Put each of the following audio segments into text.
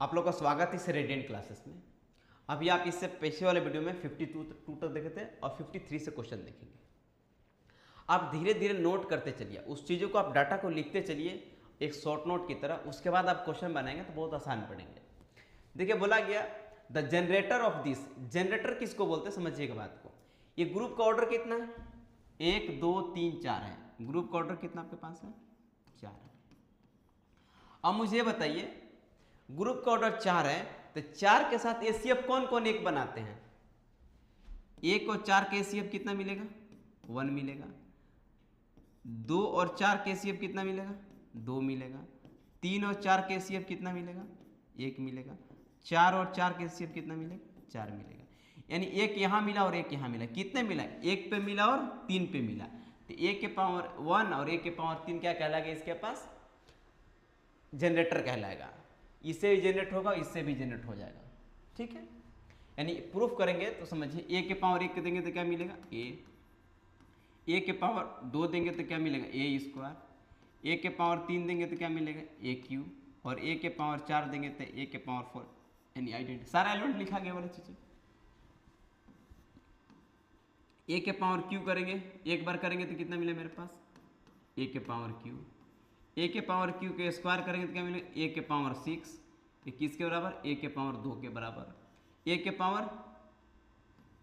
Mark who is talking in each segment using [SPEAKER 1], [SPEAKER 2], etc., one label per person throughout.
[SPEAKER 1] आप लोग का स्वागत है इस रेडियंट क्लासेस में। अभी आप इससे पीछे वाले वीडियो में 52 तक देखे थे और 53 से क्वेश्चन देखेंगे। आप धीरे धीरे नोट करते चलिए, उस चीज़ों को आप डाटा को लिखते चलिए एक शॉर्ट नोट की तरह। उसके बाद आप क्वेश्चन बनाएंगे तो बहुत आसान पड़ेंगे। देखिए बोला गया the generator off this, generator किसको बोलते हैं समझिएगा बात को। ये ग्रुप का ऑर्डर कितना है? 1 2 3 4 है। ग्रुप का ऑर्डर कितना आपके पास है? 4 है। अब मुझे बताइए ग्रुप का ऑर्डर 4 है तो 4 के साथ एसीएफ कौन कौन एक बनाते हैं? 1 और 4 के एसीएफ कितना मिलेगा? 1 मिलेगा। 2 और 4 के एसीएफ कितना मिलेगा? 2 मिलेगा। 3 और 4 के एसीएफ कितना मिलेगा? 1 मिलेगा। 4 और 4 के एसीएफ कितना मिलेगा? 4 मिलेगा। यानी एक यहाँ मिला और एक यहाँ मिला। कितने मिला? 1 पे मिला और 3 पे मिला। तो 1 के पावर 1 और 1 के पावर 3 क्या कहलाएगा? इसके पास जनरेटर कहलाएगा। इससे भी जनरेट होगा, इससे भी जनरेट हो जाएगा। ठीक है, यानी प्रूफ करेंगे तो समझिए ए के पावर 1 देंगे तो क्या मिलेगा? ए के पावर 2 देंगे तो क्या मिलेगा? ए स्क्वायर। ए के पावर 3 देंगे तो क्या मिलेगा? ए क्यू। और ए के पावर 4 देंगे तो ए के पावर 4, यानी आइडेंटिटी। सारा एलिमेंट लिखा गया वाला चीज़ें। ए के पावर क्यू करेंगे, एक बार करेंगे तो कितना मिलेगा मेरे पास? ए के पावर क्यू। ए के पावर क्यू के स्क्वायर करेंगे तो क्या मिलेगा? ए के पावर 6, ये किसके बराबर? ए के पावर 2 के बराबर। ए के पावर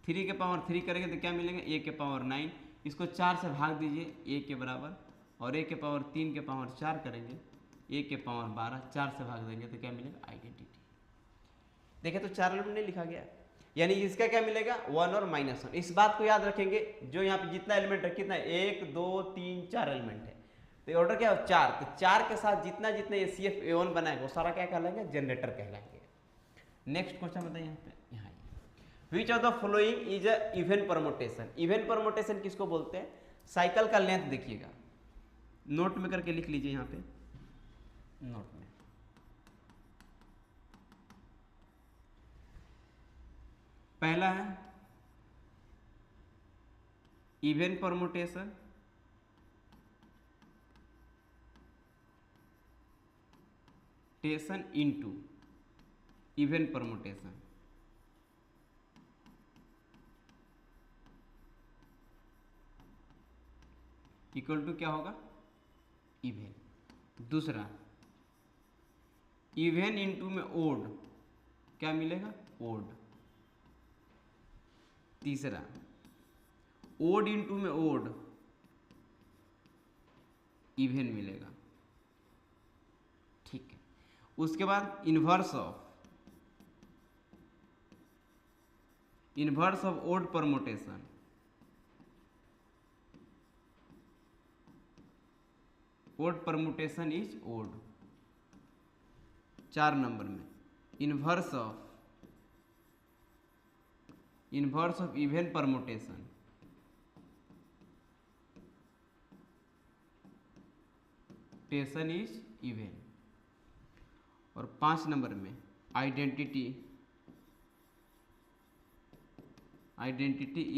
[SPEAKER 1] 3 के पावर 3 करेंगे तो क्या मिलेगा? ए के पावर 9। इसको 4 से भाग दीजिए ए के बराबर। और ए के पावर 3 के पावर 4 करेंगे, ए के पावर 12, 4 से भाग देंगे तो क्या मिलेगा? आइडेंटिटी। देखिए तो 4 एलिमेंट नहीं लिखा गया, यानी इसका क्या मिलेगा? 1 और -1। इस बात को याद रखेंगे, जो यहाँ पे जितना एलिमेंट है, कितना है? 1 2 3 4 एलिमेंट है। तो ऑर्डर क्या है? 4। तो 4 के साथ जितना जितना एसीएफ A1 बनाएगा वो सारा क्या कहलाएंगे? जनरेटर कहलाएंगे। नेक्स्ट क्वेश्चन बताइए यहाँ पे, यहाँ which of the following is a even permutation. Even permutation किसको बोलते हैं? साइकिल का लेंथ देखिएगा, नोट में करके लिख लीजिए यहाँ पे, नोट में। पहला है इवन परमुटेशन, टेशन into even permutation. Equal to क्या होगा? इवन। दूसरा इवन इनटू में ओड, क्या मिलेगा? ओड। तीसरा ओड इनटू में ओड, इवन मिलेगा। ठीक है, उसके बाद inverse of odd permutation. Odd permutation is odd. 4 number में इन्वर्स ऑफ इवन परमुटेशन। टेशन इज इवन। और 5 नंबर में identity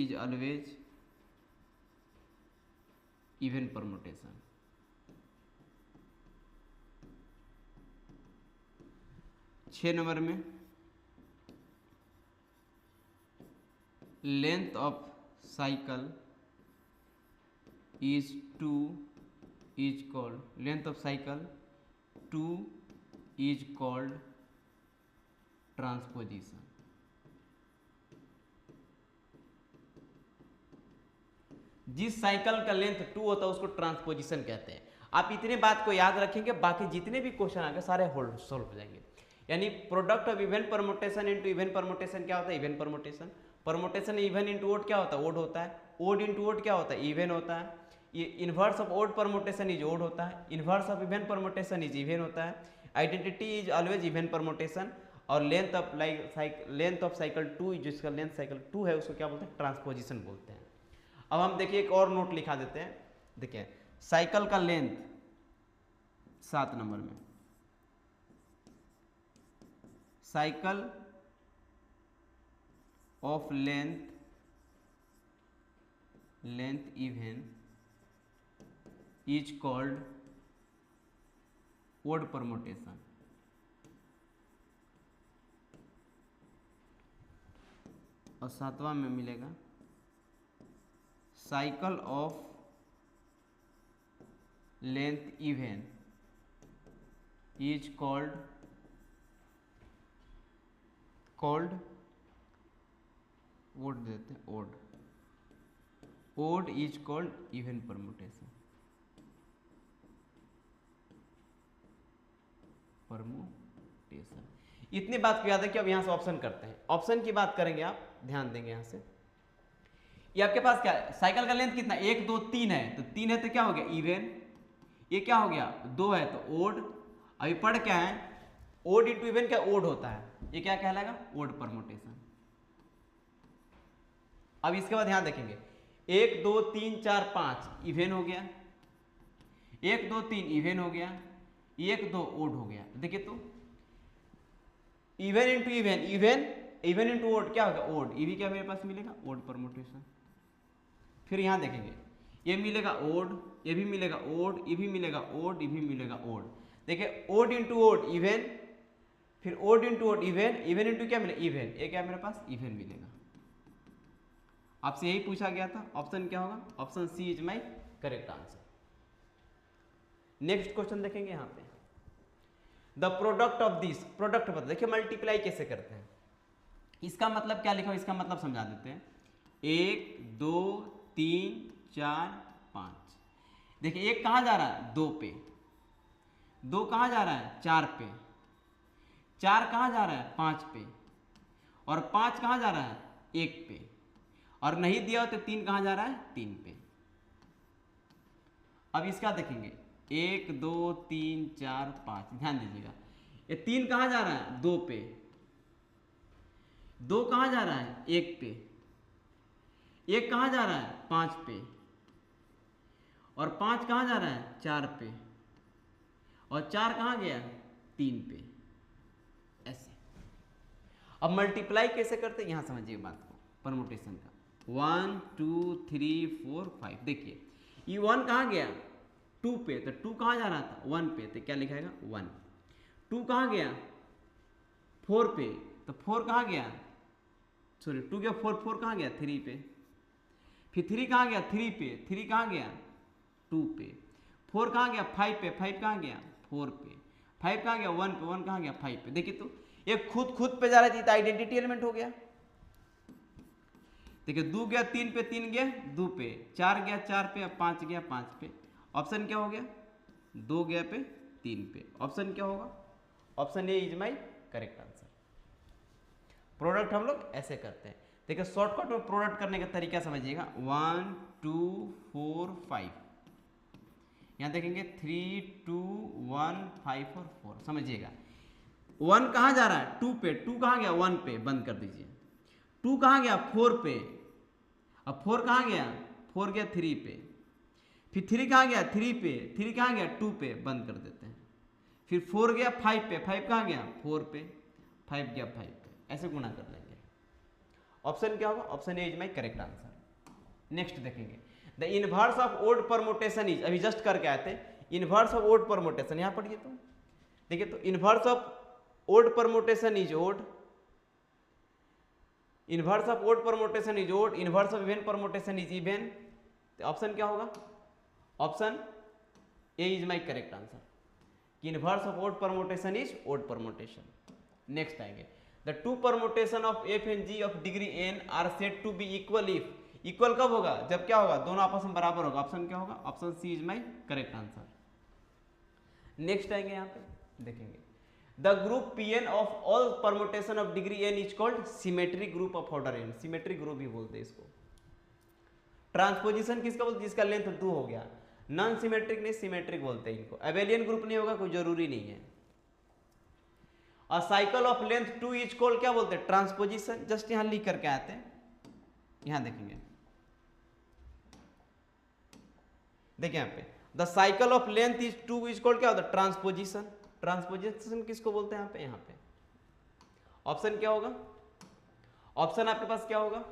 [SPEAKER 1] is always even permutation. छः नंबर में length of cycle is called, length of cycle 2 is called transposition. जिस cycle का length 2 होता है उसको ट्रांसपोजिशन कहते हैं। आप इतने बात को याद रखेंगे, बाकी जितने भी क्वेश्चन आएंगे सारे सोल्व हो जाएंगे। यानी product of even permutation into even permutation क्या होता है? Even permutation. Permutation even into odd क्या होता है? ओड होता है। ओड इनटू ओड क्या होता है? इवन होता है। ये inverse of odd permutation is odd होता है। Inverse of even permutation is even होता है। Identity is always even permutation. और लेंथ ऑफ साइकिल 2, जिसका लेंथ साइकिल 2 है उसको क्या बोलते हैं? ट्रांसपोजिशन बोलते हैं। अब हम देखिए एक और नोट लिखा देते हैं। देखिए साइकिल का लेंथ 7 नंबर में, cycle of length even is called odd permutation. और 7वां में मिलेगा cycle of length even is called odd देते हैं, odd is called even permutation. इतनी बात को याद है कि अब यहां से ऑप्शन करते हैं। ऑप्शन की बात करेंगे, आप ध्यान देंगे यहां से। ये आपके पास क्या है, साइकिल का लेंथ कितना, 1 2 3 है, तो 3 है तो क्या हो गया इवन, ये क्या हो गया 2 है तो ओड। अभी पढ़ क्या है, ओड इंटू इवन क्या ओड होता है, ये क्या कहलाएगा ओड परमुटेशन। अब इसके बाद ध्यान देखेंगे 1 2 3 4 5 इवन हो गया, 1 2 3 इवन हो गया, 1 2 ओड हो गया। देखिए तो even into even, even into odd क्या होगा ओड, ये भी क्या मेरे पास मिलेगा ओड परमुटेशन। फिर यहां देखेंगे ये मिलेगा ओड, ये भी मिलेगा ओड, ये भी मिलेगा ओड, ये भी मिलेगा ओड। देखिए ओड इंटू ओड इवन, फिर odd into odd even, even into क्या मिलेगा इवन, ये क्या मेरे पास इवन मिलेगा। आपसे यही पूछा गया था, ऑप्शन क्या होगा, option c is my correct answer. Next question देखेंगे यहां पे, the product of this, product बता, देखिए मल्टीप्लाई कैसे करते हैं, इसका मतलब क्या लिखा हो, इसका मतलब समझा देते हैं। 1 2 3 4 5, देखिए 1 कहां जा रहा है 2 पे, 2 कहां जा रहा है 4 पे, 4 कहां जा रहा है 5 पे, और 5 कहां जा रहा है 1 पे, और नहीं दिया हो तो 3 कहां जा रहा है 3 पे। अब इसका देखेंगे 1 2 3 4 5, ध्यान दीजिएगा ये 3 कहां जा रहा है 2 पे, 2 कहां जा रहा है 1 पे, 1 कहां जा रहा है 5 पे, और 5 कहां जा रहा है 4 पे, और 4 कहां गया 3 पे, ऐसे। अब मल्टीप्लाई कैसे करते हैं यहां समझिए बात को, परमुटेशन का 1 2 3 4 5, देखिए ये 1 कहां गया 2 पे, तो 2 कहां जा रहा था 1 पे, तो क्या लिखाएगा 1। 2 कहां गया 4 पे, तो 4 कहां गया, सॉरी 2 गया 4, 4 कहां गया 3 पे, फिर 3 कहां गया 3 पे, 3 कहां गया 2 पे, 4 कहां गया 5 पे, 5 कहां गया 4 पे, 5 कहां गया 1 पे, 1 कहां गया 5 पे। देखिए तो ये खुद पे जा रहा है तो आइडेंटिटी एलिमेंट हो गया। देखिए 2 गया 3 पे, 3 गया 2 पे, 4 गया 4 पे, 5 गया 5 पे। ऑप्शन क्या हो गया 2 गया पे 3 पे, ऑप्शन क्या होगा, option a is my correct answer. Product हम लोग ऐसे करते हैं। देखिए शॉर्टकट में प्रोडक्ट करने का तरीका समझिएगा, 1 2 4 5, यहां देखेंगे 3 2 1 5 और 4, समझिएगा 1 कहां जा रहा है 2 पे, 2 कहां गया 1 पे, बंद कर दीजिए, 2 कहां गया 4 पे, अब 4 कहां गया 4 गया 3 पे, फिर 3 कहां गया 3 पे, 3 कहां गया 2 पे, बंद कर देते हैं, फिर 4 गया 5 पे, 5 कहां गया 4 पे, 5 गया 5 पे, ऐसे गुणा कर लेंगे। ऑप्शन क्या होगा, option a is my correct answer. Next देखेंगे the inverse of odd permutation is, अभी जस्ट करके आए थे, इनवर्स ऑफ ओड परमुटेशन, यहां पढ़िए तो देखिए तो inverse of odd permutation is odd, inverse of odd permutation is odd, inverse of even permutation is even. तो ऑप्शन क्या होगा, option a is my correct answer, inverse of odd permutation is odd permutation. Next आएंगे the two permutation of f and g of degree n are said to be equal if, equal कब होगा जब क्या होगा दोनों आपस में बराबर होगा, ऑप्शन क्या होगा, option c is my correct answer. Next आएंगे यहां पे देखेंगे the group Pn of all permutation of degree n is called symmetric group of order n, symmetric group भी बोलते हैं इसको। ट्रांसपोजिशन किसका बोलते हैं, जिसका लेंथ 2 हो गया, नॉन सिमेट्रिक नहीं सिमेट्रिक बोलते हैं इनको, एबेलियन ग्रुप नहीं होगा कोई जरूरी नहीं है। और cycle of length 2 is called क्या बोलते हैं, ट्रांसपोजिशन, जस्ट यहां लिख करके आते हैं, यहां देखेंगे देखिए यहां पे the cycle of length is 2 is called क्या होता है, ट्रांसपोजिशन। ट्रांसपोजिशन किसको बोलते हैं यहाँ पे ऑप्शन क्या होगा, ऑप्शन आपके पास क्या होगा,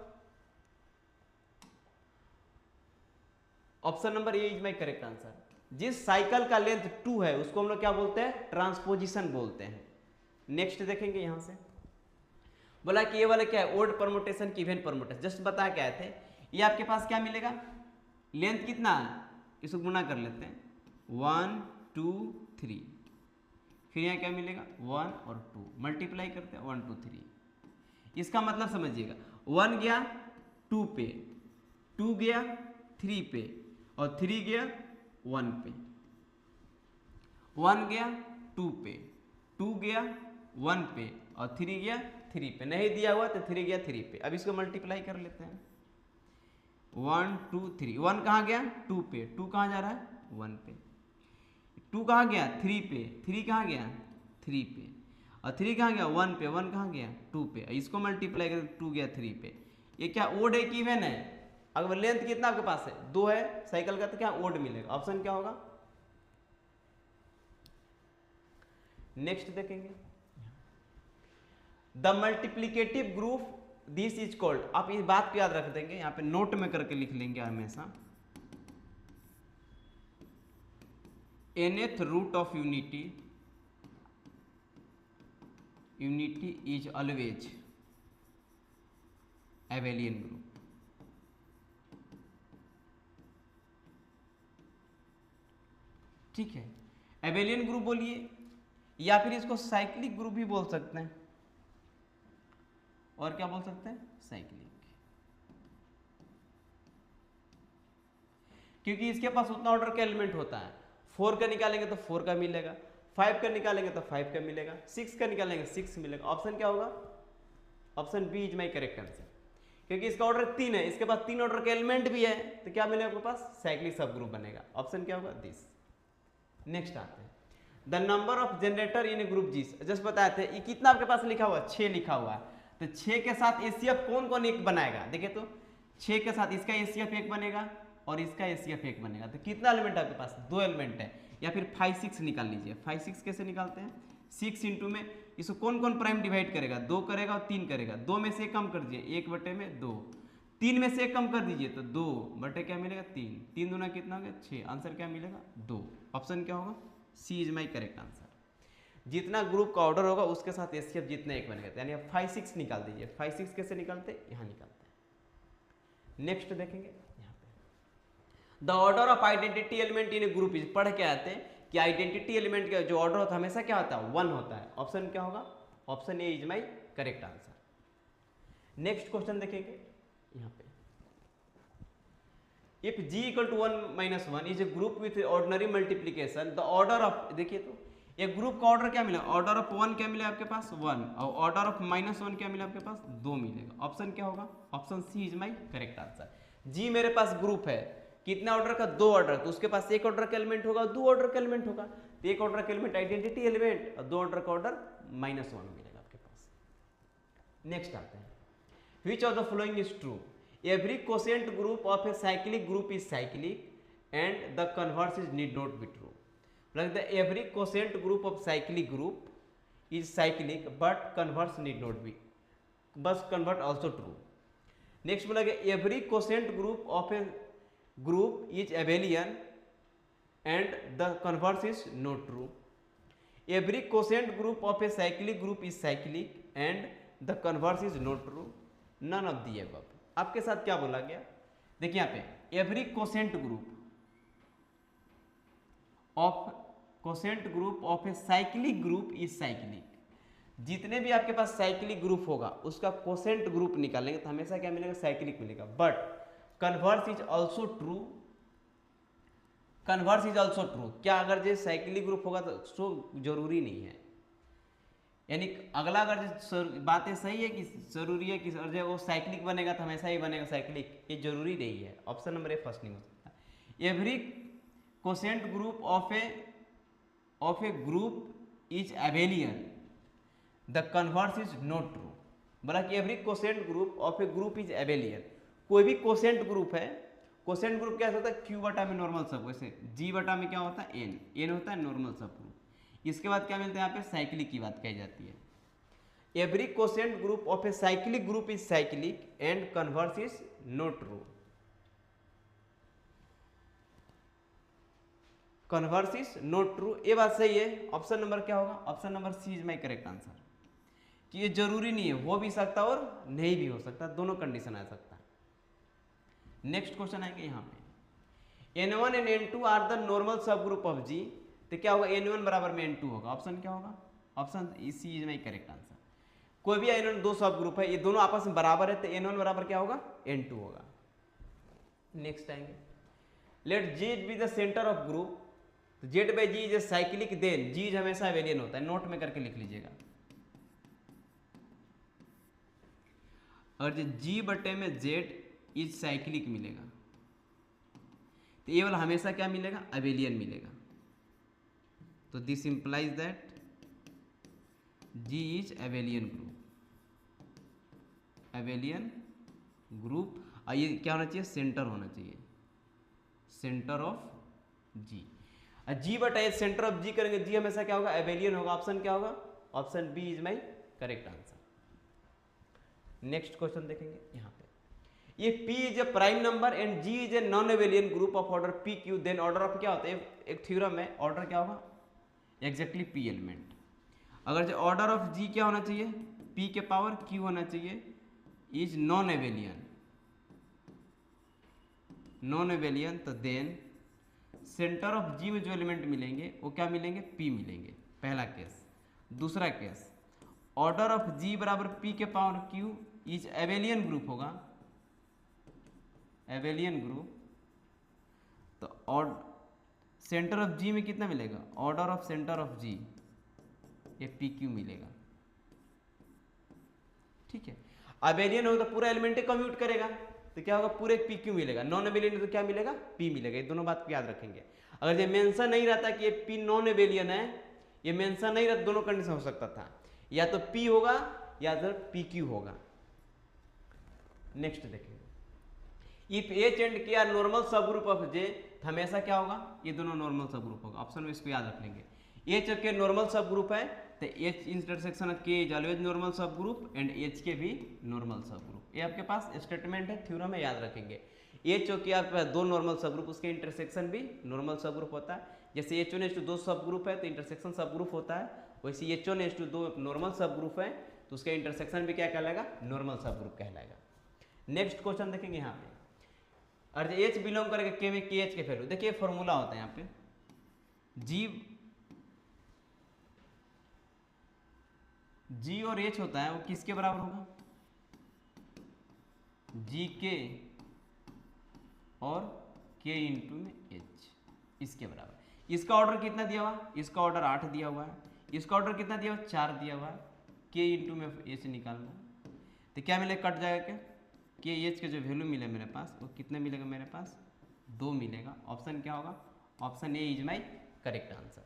[SPEAKER 1] option number A is my correct answer. जिस साइकिल का लेंथ 2 है उसको हम लोग क्या बोलते हैं, ट्रांसपोजिशन बोलते हैं। नेक्स्ट देखेंगे यहां से बोला कि ये वाला क्या है, ओड परमुटेशन की इवेंट परमुटेशन, जस्ट बता के आए थे। ये आपके पास क्या मिलेगा, लेंथ कितना है, इसको गुना कर लेते हैं 1 2 3, फिर यहाँ क्या मिलेगा 1 और 2, मल्टीप्लाई करते हैं 1 2 3। इसका मतलब समझिएगा 1 गया 2 पे, 2 गया 3 पे, और 3 गया 1 पे, 1 गया 2 पे, 2 गया 1 पे, और 3 गया 3 पे। नहीं दिया हुआ तो 3 गया 3 पे। अब इसको मल्टीप्लाई कर लेते हैं 1 2 3, 1 कहाँ गया 2 पे, 2 कहाँ जा रहा है 1 पे, 2 कहाँ गया 3 पे, 3 कहाँ गया 3 पे, और 3 कहाँ गया 1 पे, 1 कहाँ गया 2 पे। इसको मल्टीप्लाई कर 2 गया 3 पे। ये क्या ओड है कि इवन है? अगर लेंथ कितना आपके पास है 2 है साइकिल का, तो क्या ओड मिलेगा, ऑप्शन क्या होगा। नेक्स्ट देखेंगे, the multiplicative group this is called. आप इस बात को याद रख देंगे, यहां पे नोट में करके लिख लेंगे हमेशा, nth root of unity, unity is always abelian group. ठीक है, एबेलियन ग्रुप बोलिए, या फिर इसको साइक्लिक ग्रुप भी बोल सकते हैं, और क्या बोल सकते हैं साइक्लिक, क्योंकि इसके पास उतना ऑर्डर का एलिमेंट होता है। 4 का निकालेंगे तो 4 का मिलेगा, 5 का निकालेंगे तो 5 का मिलेगा, 6 का निकालेंगे 6 मिलेगा। ऑप्शन क्या होगा, option b is my correct answer, क्योंकि इसका ऑर्डर 3 है, इसके पास 3 ऑर्डर का एलिमेंट भी है, तो क्या मिलेगा आपके पास साइक्लिक सब ग्रुप बनेगा। ऑप्शन क्या होगा दिस। नेक्स्ट आते हैं, the number of generator in group G. Just बताए थे ये कितना आपके पास लिखा हुआ है 6 लिखा हुआ है, तो 6 के साथ एसीएफ कौन कौन एक बनाएगा, देखिए तो 6 के साथ इसका एसीएफ एक बनेगा और इसका एसीएफ एक बनेगा, तो कितना एलिमेंट है आपके पास 2 एलिमेंट है। या फिर 5 6 निकाल लीजिए, 5 6 कैसे निकालते हैं, 6 इंटू में इसको कौन कौन प्राइम डिवाइड करेगा, 2 करेगा और 3 करेगा, 2 में से कम कर दीजिए 1 बटे में 2, 3 में से कम कर दीजिए तो 2 बटे क्या मिलेगा 3, 3 दूना कितना हो गया 6, आंसर क्या मिलेगा 2। ऑप्शन क्या होगा, सी इज माई करेक्ट आंसर। जितना ग्रुप का ऑर्डर होगा उसके साथ एसीएफ जितना एक बनेगा, यानी आप 5 6 निकाल दीजिए। 5 6 कैसे निकालते हैं, यहाँ निकालते हैं। नेक्स्ट देखेंगे यहाँ पे, the order of identity element in group is, पढ़ के आते हैं कि आइडेंटिटी एलिमेंट का जो ऑर्डर होता है हमेशा क्या होता है 1 होता है। ऑप्शन क्या होगा, option a is my correct answer. Next question देखेंगे यहाँ पे, if g equal to 1 minus 1 is a group with ordinary multiplication, the order of, देखिए तो एक ग्रुप का ऑर्डर क्या मिला, ऑर्डर ऑफ 1 क्या मिला आपके पास 1, और ऑर्डर ऑफ -1 क्या मिला आपके पास 2 मिलेगा। ऑप्शन क्या होगा, option c is my correct answer. जी मेरे पास ग्रुप है कितने ऑर्डर का, 2 ऑर्डर, तो उसके पास एक ऑर्डर का एलिमेंट होगा, 2 ऑर्डर का एलिमेंट होगा, तो एक ऑर्डर का एलिमेंट आइडेंटिटी एलिमेंट और 2 ऑर्डर का ऑर्डर -1 मिलेगा आपके पास। नेक्स्ट आते हैं, which of the following is true, every quotient group of a cyclic group is cyclic and the converse is need not be true. Like the every quotient group of cyclic group is cyclic but converse need not be, but convert also true. Next बोला every quotient group of a group is abelian and the converse is not true. Every quotient group of a cyclic group is cyclic and the converse is not true. None of the above. आपके साथ क्या बोला गया, देखिए यहाँ पे every quotient group of a cyclic group is cyclic. जितने भी आपके पास साइक्लिक ग्रुप होगा उसका कोसेंट ग्रुप निकालेंगे तो हमेशा क्या मिलेगा साइक्लिक मिलेगा, but converse is also true, converse is also true. क्या अगर जो साइक्लिक ग्रुप होगा तो जरूरी नहीं है, यानी अगला अगर जो बातें सही है कि जरूरी है कि जो वो साइक्लिक बनेगा तो हमेशा ही बनेगा साइक्लिक, ये जरूरी नहीं है। ऑप्शन नंबर ए फर्स्ट नहीं हो सकता। Every quotient group of A group is Abelian, the converse is not true. बोला कि every quotient group of A group is Abelian, कोई भी कोसेंट ग्रुप है, कोसेंट ग्रुप क्या होता है क्यू बटा में नॉर्मल सब, वैसे जी बटा में क्या होता है एन होता है नॉर्मल सब ग्रुप। इसके बाद क्या मिलता है यहाँ पे साइक्लिक की बात कही जाती है। Every quotient group of a cyclic group is cyclic and converse is not true, converse is not true, ये बात सही है। ऑप्शन नंबर क्या होगा, option number c is my correct answer. कि ये जरूरी नहीं है, हो भी सकता और नहीं भी हो सकता, दोनों कंडीशन आ सकता है। नेक्स्ट क्वेश्चन आएंगे यहाँ पे, N1 and N2 are the normal subgroup of G, तो क्या होगा, N1 बराबर में N2 होगा। ऑप्शन क्या होगा, option c is my correct answer. कोई भी N1 दो सब ग्रुप है, ये दोनों आपस में बराबर है, तो N1 बराबर क्या होगा, N2 होगा। नेक्स्ट आएंगे, let G be the center of group, तो Z by G is cyclic, then G हमेशा एबेलियन होता है, नोट में करके लिख लीजिएगा। और जो G बटे में Z इज साइक्लिक मिलेगा, तो ये वाला हमेशा क्या मिलेगा, एबेलियन मिलेगा। तो this implies that G is Abelian group, Abelian group. और ये क्या होना चाहिए, सेंटर होना चाहिए, सेंटर ऑफ G। G बटा एच सेंटर ऑफ G करेंगे, G हमेशा क्या होगा, एबेलियन होगा। ऑप्शन क्या होगा, option b is my correct answer. Next question देखेंगे यहाँ पे, ये P is a prime number and G is a non abelian group of order P Q, then order of क्या होता है, एक थ्योरम है, ऑर्डर क्या होगा, एग्जैक्टली P एलिमेंट। अगर जो ऑर्डर ऑफ G क्या होना चाहिए, P के पावर Q होना चाहिए, is non Abelian, non Abelian, तो देन सेंटर ऑफ G में जो एलिमेंट मिलेंगे वो क्या मिलेंगे, P मिलेंगे, पहला केस। दूसरा केस, ऑर्डर ऑफ G बराबर P के power Q is Abelian group होगा, एबेलियन ग्रुप, तो और सेंटर ऑफ G में कितना मिलेगा, order of centre of G ये PQ मिलेगा। ठीक है, एबेलियन होगा तो पूरा एलिमेंट कम्यूट करेगा, तो क्या होगा, पूरे PQ मिलेगा। नॉन एबेलियन तो क्या मिलेगा, P मिलेगा। ये दोनों बात को याद रखेंगे। अगर ये मेंशन नहीं रहता कि ये P नॉन एबेलियन है, ये मेंशन नहीं रहता, दोनों कंडीशन हो सकता था, या तो P होगा या तो PQ होगा। नेक्स्ट देखेंगे, if H and K are normal subgroup of J, हमेशा क्या होगा, ये दोनों नॉर्मल सब ग्रुप होगा। ऑप्शन में इसको याद रख लेंगे, H और K नॉर्मल सब ग्रुप है, तो H intersection of K is always normal सब ग्रुप एंड H के भी नॉर्मल सब ग्रुप। ये आपके पास स्टेटमेंट है, थ्योरम है, याद रखेंगे। H और K आपके पास दो नॉर्मल सब ग्रुप, उसके इंटरसेक्शन भी नॉर्मल सब ग्रुप होता है। जैसे H1H2 दो सब ग्रुप है तो इंटरसेक्शन सब ग्रुप होता है, वैसे H1H2 दो नॉर्मल सब ग्रुप है तो उसका इंटरसेक्शन भी क्या कहलाएगा, नॉर्मल सब ग्रुप कहलाएगा। नेक्स्ट क्वेश्चन देखेंगे यहाँ पे, और H बिलोंग करेगा K में, KH के वैल्यू देखिए, फॉर्मूला होता है यहाँ पे, G और H होता है, वो किसके बराबर होगा, GK और K इंटू में H, इसके बराबर। इसका ऑर्डर कितना दिया हुआ, इसका ऑर्डर 8 दिया हुआ है, इसका ऑर्डर कितना दिया हुआ, 4 दिया हुआ है। K इंटू में H निकालना, तो क्या मिलेगा, कट जाएगा क्या, K H का जो वैल्यू मिले मेरे पास, वो कितना मिलेगा मेरे पास, 2 मिलेगा। ऑप्शन क्या होगा, option a is my correct answer.